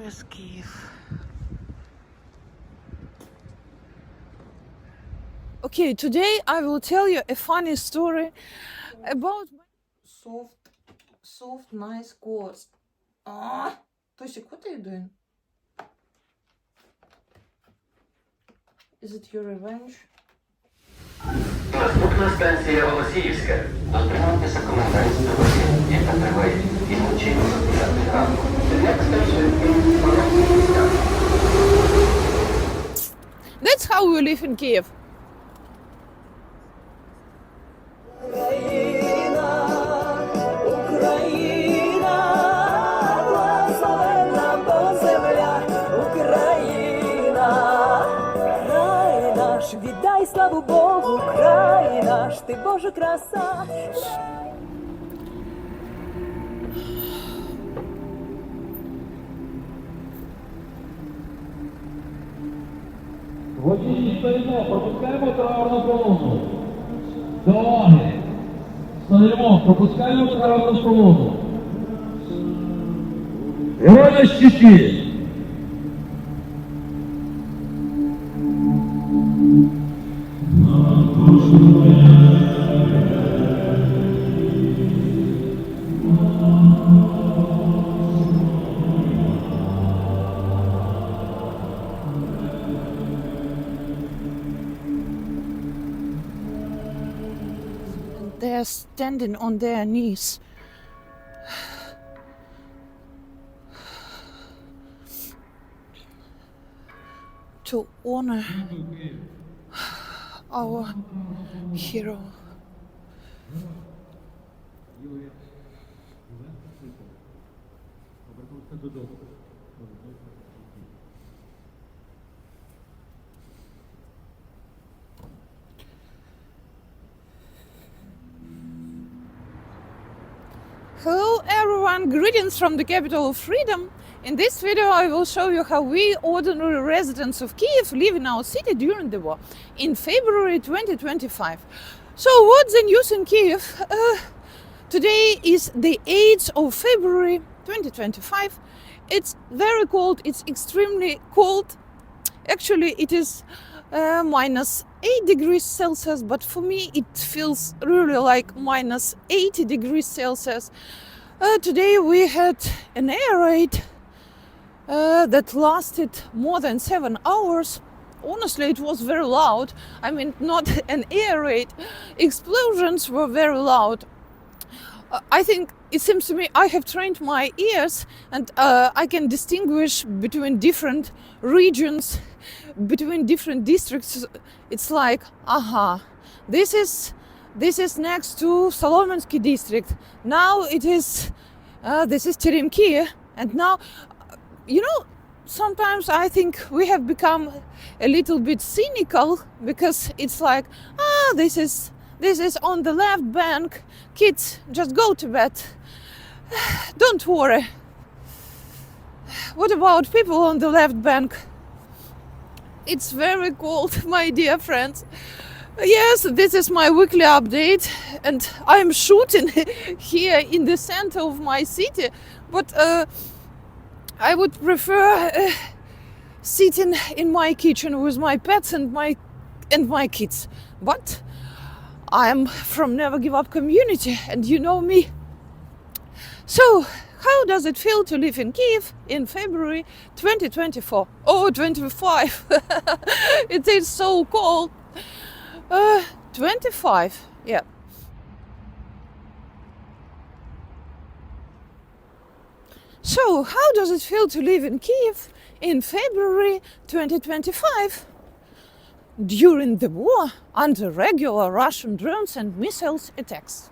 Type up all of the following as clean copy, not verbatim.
is Kyiv? Okay, today I will tell you a funny story about soft, nice coats. Tosik, what are you doing? Is it your revenge? Наступна станція Голосіївська. Дотримуйтеся комендантської години, яка триває від вночі до 9 ранку. The next station is Голосіївська. That's how we live in Kiev. Віддай славу Богу, край наш, ти Божа краса. Водії стоїмо, пропускаємо траурну колону. Дороги. Стоїмо, пропускаємо траурну колону. Герої щиті! They're standing on their knees. To honor our hero. Hello everyone, greetings from the capital of freedom. In this video I will show you how we ordinary residents of Kiev live in our city during the war in February 2025. So what's the news in Kiev? Today is the 8th of February 2025. It's very cold, it's extremely cold. Actually it is minus 8 degrees Celsius, but for me it feels really like minus 80 degrees Celsius. Today we had an air raid that lasted more than 7 hours. Honestly, it was very loud. I mean, not an air raid. Explosions were very loud. I think it seems to me I have trained my ears and I can distinguish between different regions, between different districts. It's like, this is next to Solomonsky district. Now it is, this is Teremki, and now, you know, sometimes I think we have become a little bit cynical because it's like, this is on the left bank. Kids, just go to bed. Don't worry. What about people on the left bank? It's very cold, my dear friends. Yes, this is my weekly update and I'm shooting here in the center of my city, but I would prefer sitting in my kitchen with my pets and my kids. But I'm from Never Give Up community and you know me. So, how does it feel to live in Kiev in February 2024? Oh, 25. It is so cold. 25, yeah. So, how does it feel to live in Kiev in February 2025? During the war, under regular Russian drones and missiles attacks.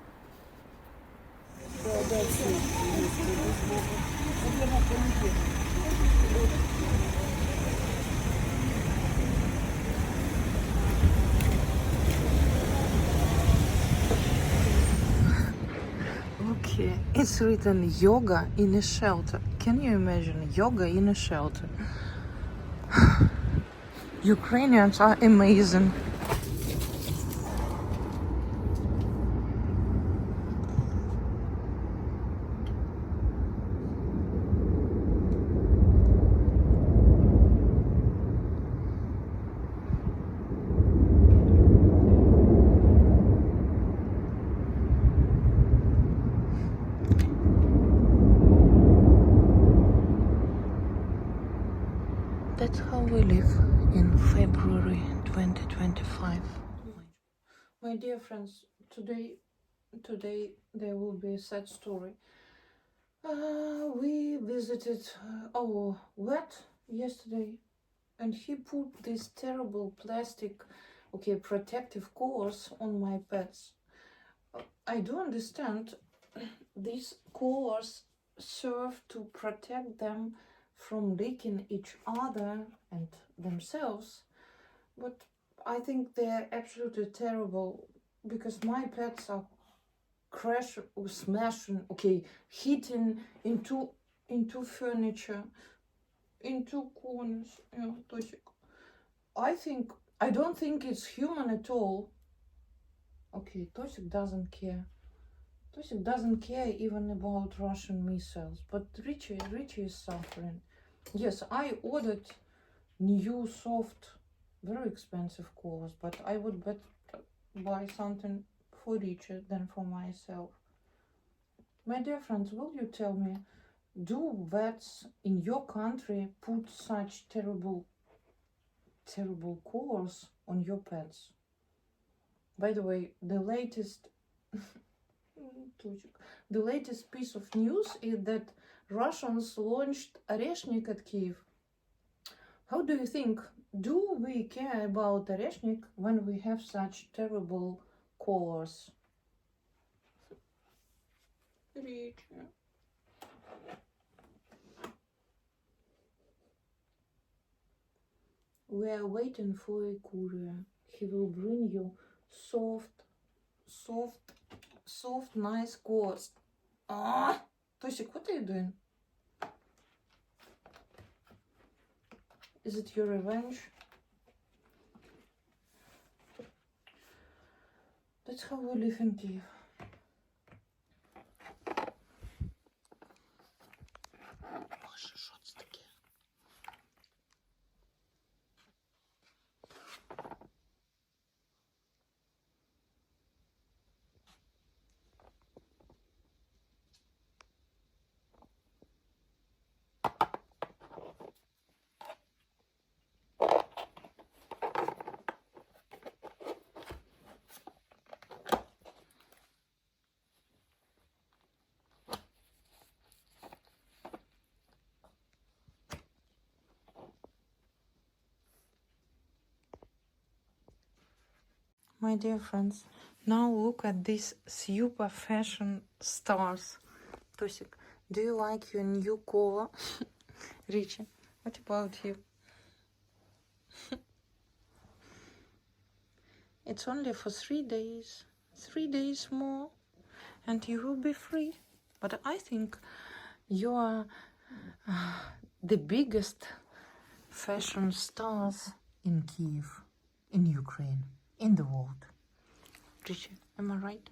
Okay, it's written yoga in a shelter. Can you imagine yoga in a shelter? Ukrainians are amazing. That's how we live in February 2025. My dear friends, today there will be a sad story. We visited our vet yesterday, and he put this terrible plastic, protective collars on my pets. I do understand these collars serve to protect them from licking each other and themselves, but I think they're absolutely terrible because my pets are smashing, hitting into furniture, into corners. Yeah, Tosik. I don't think it's human at all. Okay, Tosik doesn't care. Tosik doesn't care even about Russian missiles, but Richie is suffering. Yes, I ordered new soft, very expensive clothes, but I would better buy something for Richie than for myself. My dear friends, will you tell me, do vets in your country put such terrible collars on your pets? By the way, the latest piece of news is that Russians launched Oreshnik at Kyiv. How do you think? Do we care about Oreshnik when we have such terrible collars? We are waiting for a courier. He will bring you soft, nice collars. Tosik, what are you doing? Is it your revenge? That's how we live in Kyiv. Боже, що це таке? My dear friends, now look at these super fashion stars. Tosik, do you like your new collar? Richie, what about you? It's only for 3 days. 3 days more and you will be free. But I think you are the biggest fashion stars in Kyiv, in Ukraine, in the world. Richie, am I right?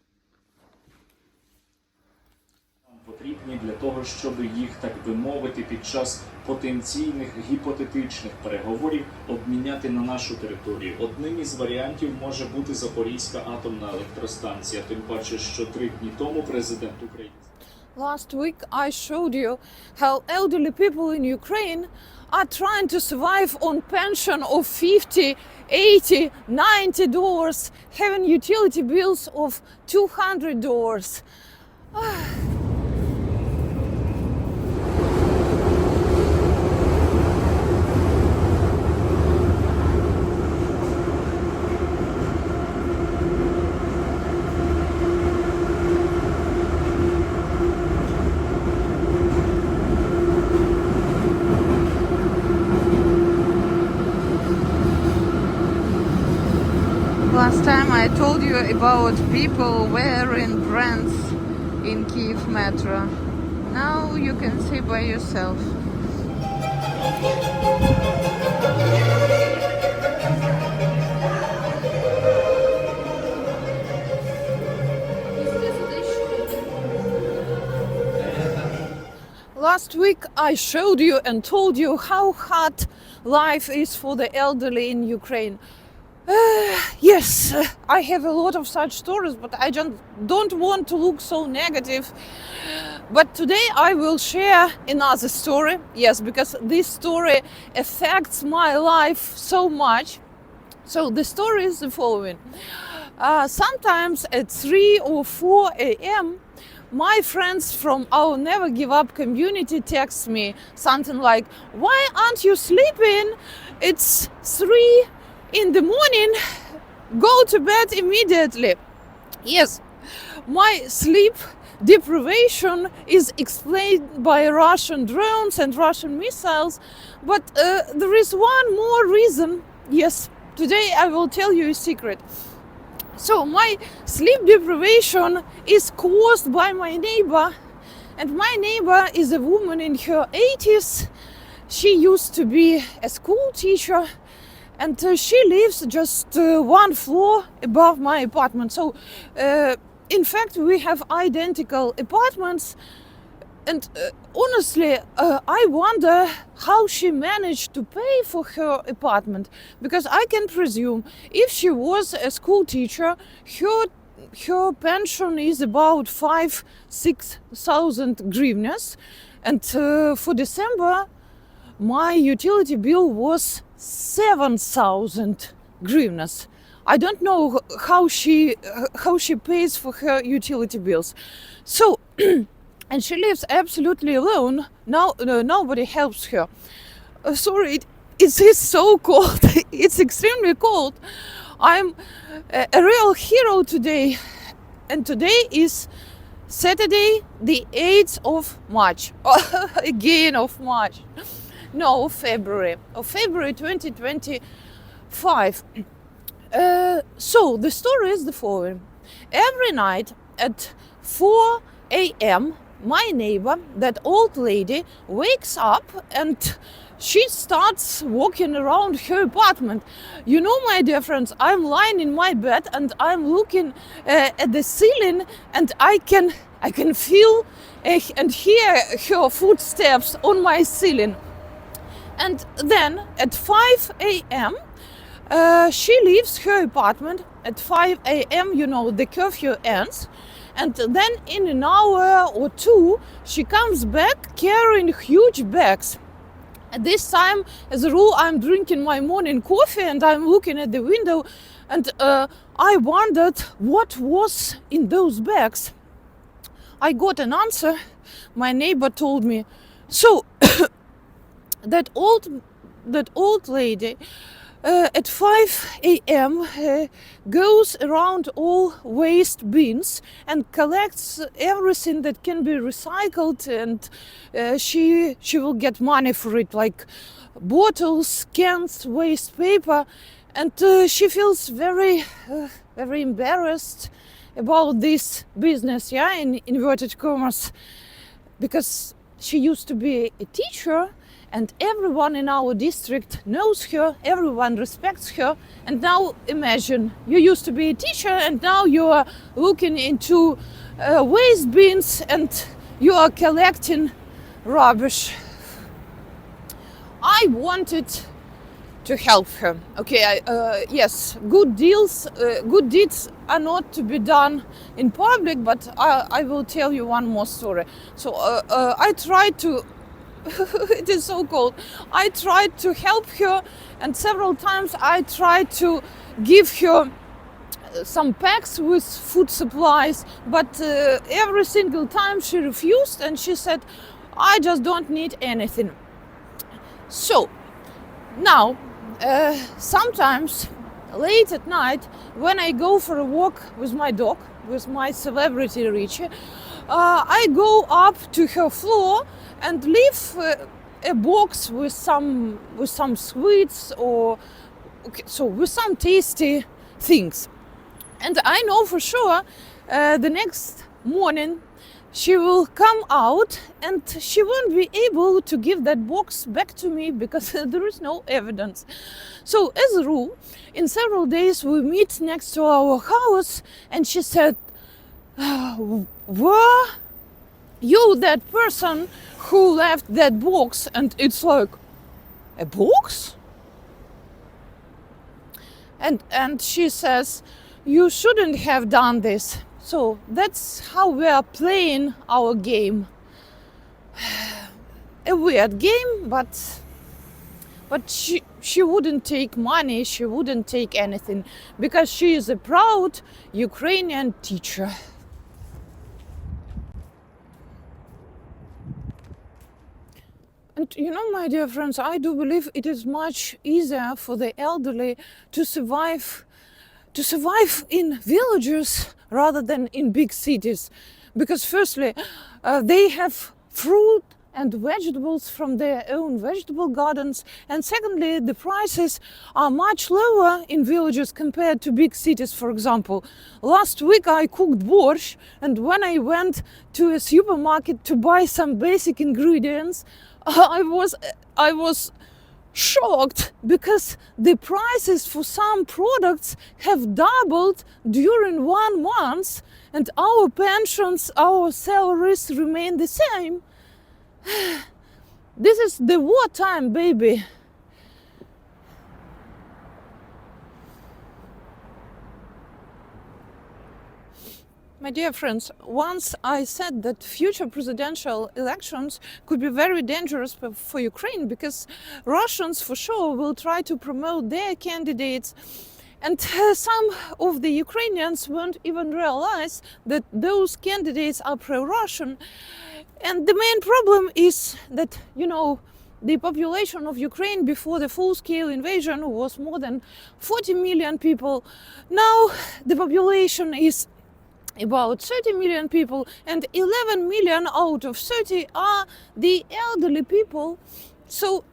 Потрібні для того, щоб їх, так би мовити, під час потенційних гіпотетичних переговорів обміняти на нашу територію. Одним із варіантів може бути Запорізька атомна електростанція, тим паче, що 3 дні тому президент України... Last week I showed you how elderly people in Ukraine are trying to survive on pension of $50, $80, $90, having utility bills of $200. Last time I told you about people wearing brands in Kyiv metro. Now you can see by yourself. Last week I showed you and told you how hard life is for the elderly in Ukraine. Yes, I have a lot of such stories, but I just don't want to look so negative. But today I will share another story, yes, because this story affects my life so much. So the story is the following. Sometimes at 3 or 4 a.m. my friends from our Never Give Up community text me something like, "Why aren't you sleeping? It's 3 in the morning. Go to bed immediately." Yes, my sleep deprivation is explained by Russian drones and Russian missiles, but there is one more reason. Yes, today I will tell you a secret. So my sleep deprivation is caused by my neighbor, and my neighbor is a woman in her 80s. She used to be a school teacher, and she lives just one floor above my apartment. So in fact we have identical apartments, and honestly I wonder how she managed to pay for her apartment, because I can presume if she was a school teacher, her pension is about 5,000-6,000 hryvnias, and for December my utility bill was 7,000 hryvnias. I don't know how she pays for her utility bills. So and she lives absolutely alone. Now nobody helps her. Sorry, it is so cold. It's extremely cold. I'm a real hero today, and today is Saturday, the 8th of March. Again of March. No, of February 2025. So the story is the following. Every night at 4 a.m. my neighbor, that old lady, wakes up and she starts walking around her apartment. You know, my dear friends, I'm lying in my bed and I'm looking at the ceiling, and I can feel and hear her footsteps on my ceiling. And then at 5 a.m. She leaves her apartment. At 5 a.m. you know the curfew ends, and then in an hour or two she comes back carrying huge bags. At this time, as a rule, I'm drinking my morning coffee and I'm looking at the window, and I wondered what was in those bags. I got an answer. My neighbor told me, so that old lady at 5 a.m. Goes around all waste bins and collects everything that can be recycled, and she will get money for it, like bottles, cans, waste paper, and she feels very embarrassed about this business, yeah, in inverted commas, because she used to be a teacher and everyone in our district knows her, everyone respects her. And now imagine, you used to be a teacher and now you are looking into waste bins and you are collecting rubbish. I wanted to help her. Okay, yes, good deeds are not to be done in public, but I will tell you one more story. So I tried to it is so cold. I tried to help her, and several times I tried to give her some packs with food supplies, but every single time she refused, and she said, I just don't need anything. So now sometimes late at night, when I go for a walk with my dog, with my celebrity Richie, I go up to her floor and leave a box with some sweets, or so with some tasty things. And I know for sure the next morning she will come out and she won't be able to give that box back to me because there is no evidence. So as a rule, in several days we meet next to our house, and she said, were you that person who left that box? And it's like, a box? And she says, you shouldn't have done this. So that's how we are playing our game. a weird game, but she wouldn't take money, she wouldn't take anything, because she is a proud Ukrainian teacher. And you know, my dear friends, I do believe it is much easier for the elderly to survive in villages rather than in big cities, because firstly, they have fruit and vegetables from their own vegetable gardens, and secondly, the prices are much lower in villages compared to big cities. For example, last week I cooked borscht, and when I went to a supermarket to buy some basic ingredients, I was shocked, because the prices for some products have doubled during 1 month, and our pensions, our salaries remain the same. This is the wartime, baby. My dear friends, once I said that future presidential elections could be very dangerous for Ukraine, because Russians for sure will try to promote their candidates, and some of the Ukrainians won't even realize that those candidates are pro-Russian. And the main problem is that, you know, the population of Ukraine before the full-scale invasion was more than 40 million people. Now the population is about 30 million people, and 11 million out of 30 are the elderly people. So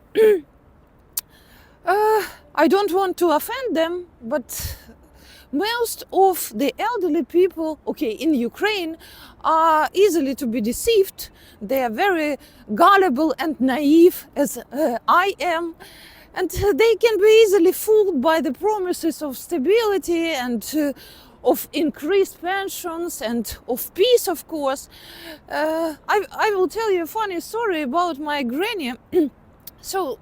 I don't want to offend them, but most of the elderly people, okay, in Ukraine are easily to be deceived. They are very gullible and naive, as I am, and they can be easily fooled by the promises of stability and of increased pensions and of peace, of course. I will tell you a funny story about my granny. So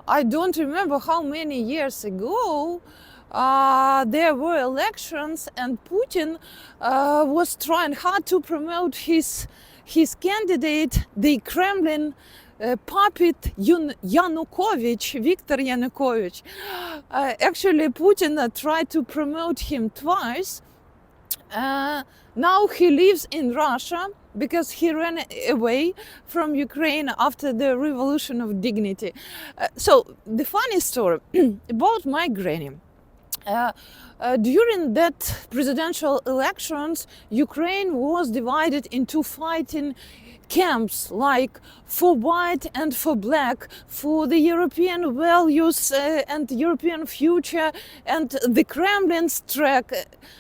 I don't remember how many years ago there were elections, and Putin was trying hard to promote his candidate, the Kremlin puppet Yanukovych, Viktor Yanukovych. Actually, Putin tried to promote him twice. Now he lives in Russia because he ran away from Ukraine after the Revolution of Dignity. So the funny story about my granny. During that presidential elections, Ukraine was divided into fighting camps, like for white and for black, for the European values and European future and the Kremlin's track.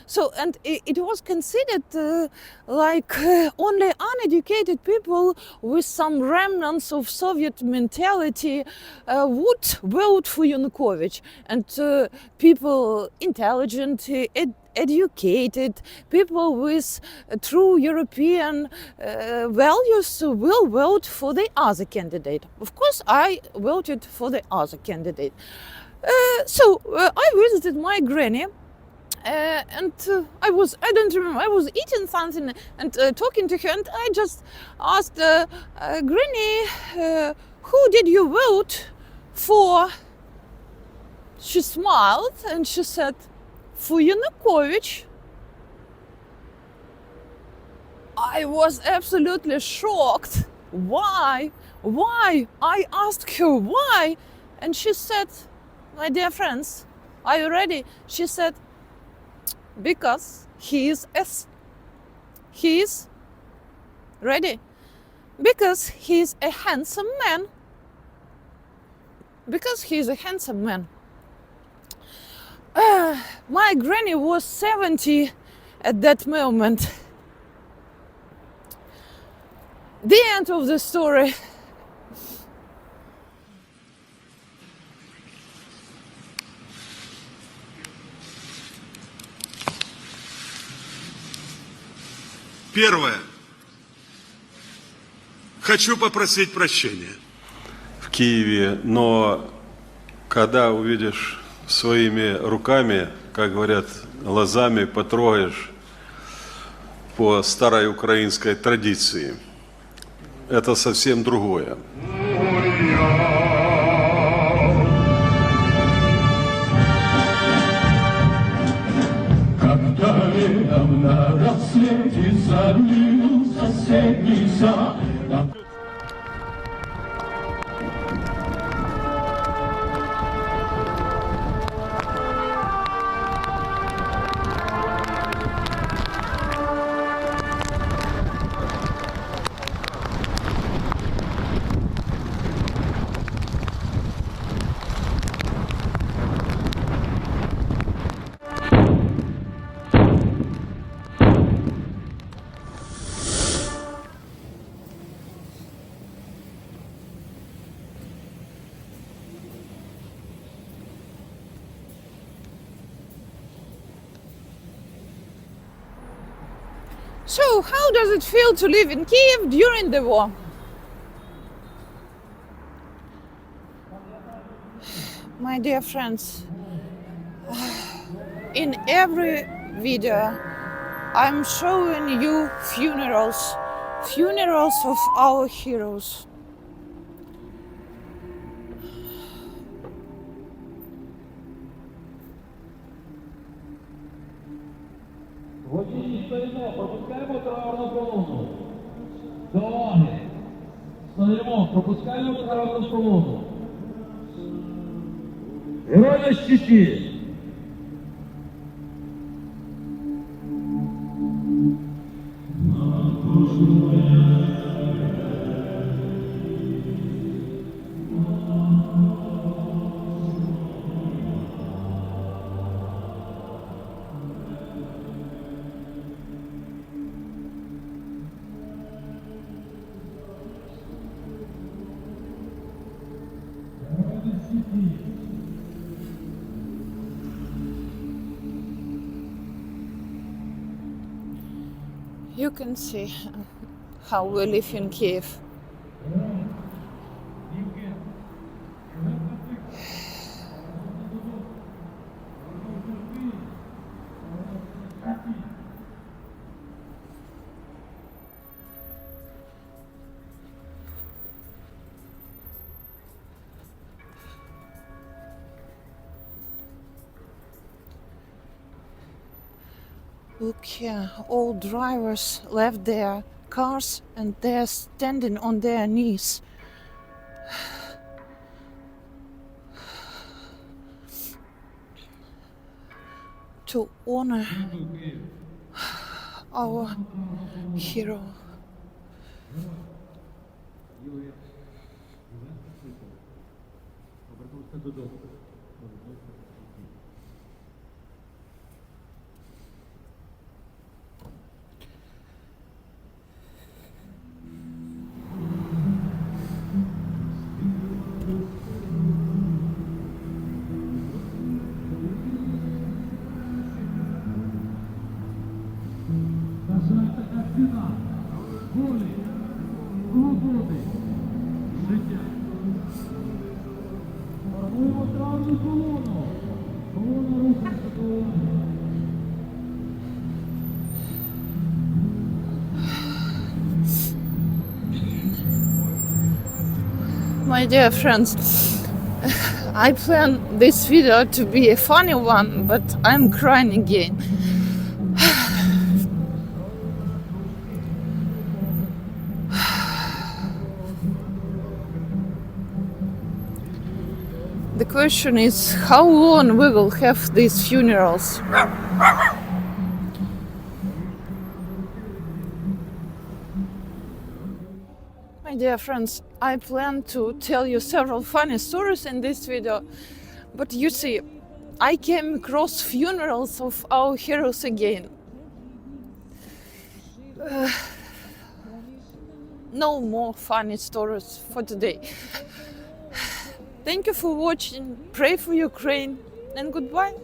So, and it was considered like only uneducated people with some remnants of Soviet mentality would vote for Yanukovych, and people intelligent, educated, people with true European values will vote for the other candidate. Of course, I voted for the other candidate. So I visited my granny, and I don't remember, I was eating something and talking to her, and I just asked Granny, who did you vote for? She smiled and she said, for Yanukovych. I was absolutely shocked. Why? Why? I asked her why, and she said, my dear friends, are you ready? She said, because he is ready? Because he is a handsome man. Because he is a handsome man. My granny was 70 at that moment. The end of the story. Первое. Хочу попросить прощения. В Киеве, но когда увидишь своими руками, как говорят, глазами потрогаешь по старой украинской традиции. это совсем другое. Когда рядом на рассвете зарулил соседний сад. So, how does it feel to live in Kiev during the war? My dear friends, in every video I'm showing you funerals of our heroes. Водії стоїмо, пропускаємо траурну колону. До уваги. Стоїмо, пропускаємо траурну колону. Герой на щиті. You can see how we live in Kiev. Look here, all drivers left their cars and they're standing on their knees. To honor our hero. My dear friends, I planned this video to be a funny one, but I'm crying again. The question is how long we will have these funerals. My dear friends, I plan to tell you several funny stories in this video, but you see, I came across funerals of our heroes again. No more funny stories for today. Thank you for watching, pray for Ukraine, and goodbye.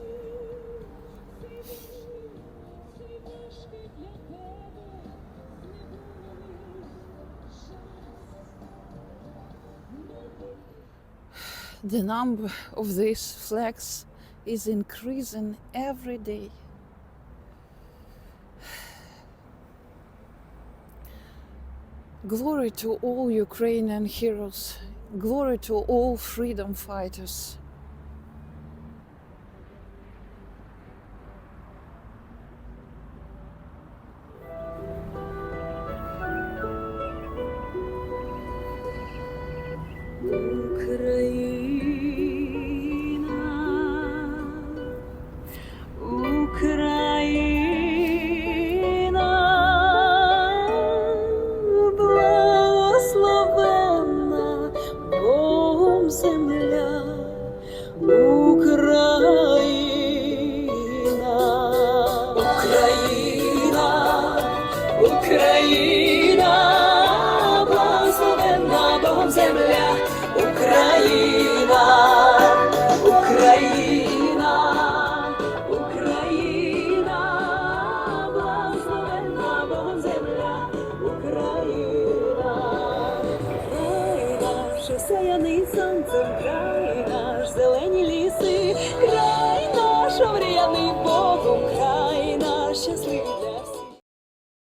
The number of these flags is increasing every day. Glory to all Ukrainian heroes. Glory to all freedom fighters. Україна, благословенна Богом земля, Україна, Україна, Україна, благословенна Богом земля, Україна, Україна, Україна, благословенна Богом земля, Україна, край наш осяяний сонцем, край наш зелені ліси, край наш омріяний Богом, край наш щасливий.